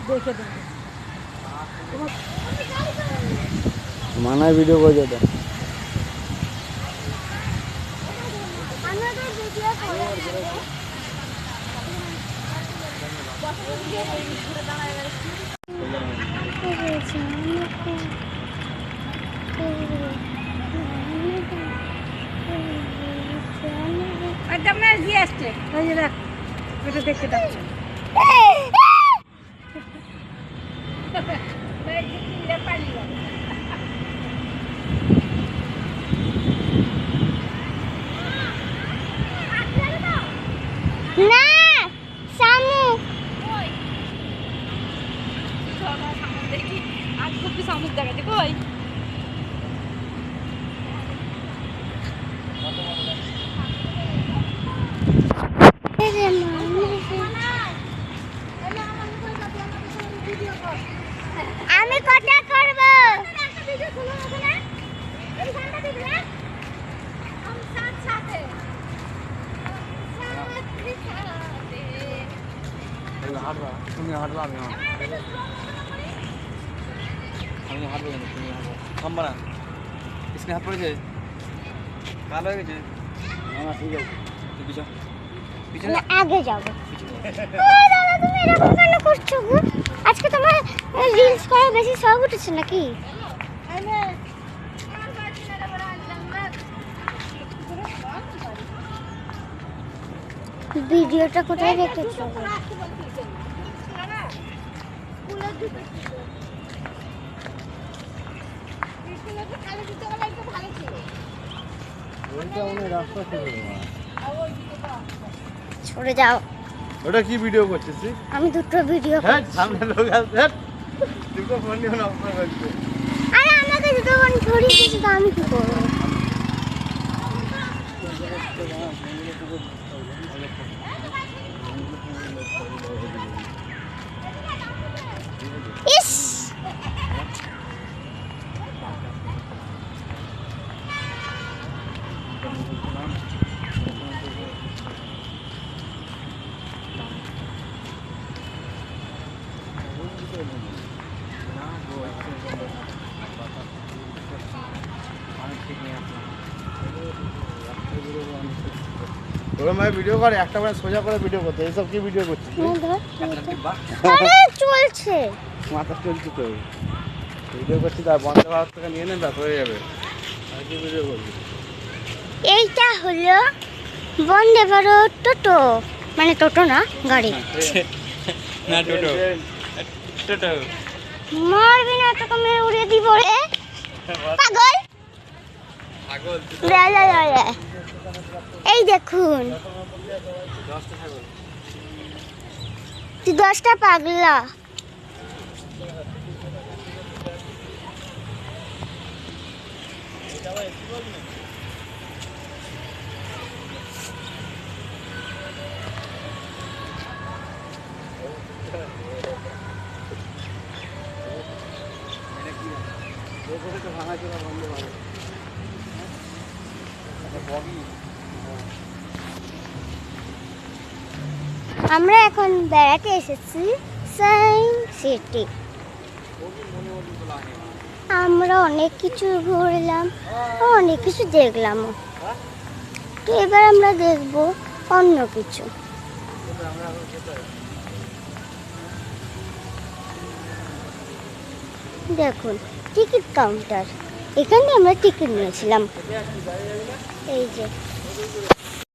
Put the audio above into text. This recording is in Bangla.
দেখে দেবো মানায় ভিডিও করে যেটা একদম না দিয়ে আসছে ওই যে দেখ ওটা দেখতে যাচ্ছে না সামু দেখি আজ খুব সামুক দেখাচ্ছে কই আমি কটা করব তুমি হাঁটবা আমি হাঁটবো কেন তুমি হাঁটবো থামবা না স্ক্রিন হাত পড়েছে কালো হয়ে গেছে না ঠিক আছে তুই পিছনে আগে যাবো দাদা তুমি এরকম কেন করছো গো আজকে তোমার রিলস করা বেশি শখ উঠেছে নাকি ভিডিওটা কোথায় দেখতেছো সরে যাও ওটা কি ভিডিও করছিস তুই আমি দুটো ভিডিও হ্যাঁ সামনে লোক আছে দুটো ফোন নিয়ে অফার করছে আরে আমাকে দুটো ফোন ছড়িয়ে দিয়েছে তো আমি কি করবো ইস তোর মায়ের ভিডিও করে একটা মানে সোজা করে ভিডিও করতে এইসব কি ভিডিও করছিস আরে চলছে মাথা চলছে তো ভিডিও করছি তার বন্ধ ভারত থেকে নিয়ে নেন হয়ে যাবে আর কি ভিডিও করবি এইটা হলো বন্দে ভারত টোটো মানে টোটো না গাড়ি না টোটো টোটো মারবি না তোকে মেরে উড়িয়ে দিব রে পাগল পাগল এই দেখুন 10টা পাগলা আমরা এখন বেড়াতে এসেছি সায়েন্স সিটি আমরা অনেক কিছু ঘুরলাম অনেক কিছু দেখলাম তো এবার আমরা দেখব অন্য কিছু দেখুন টিকিট কাউন্টার এখানে আমরা টিকিট নিয়েছিলাম এই যে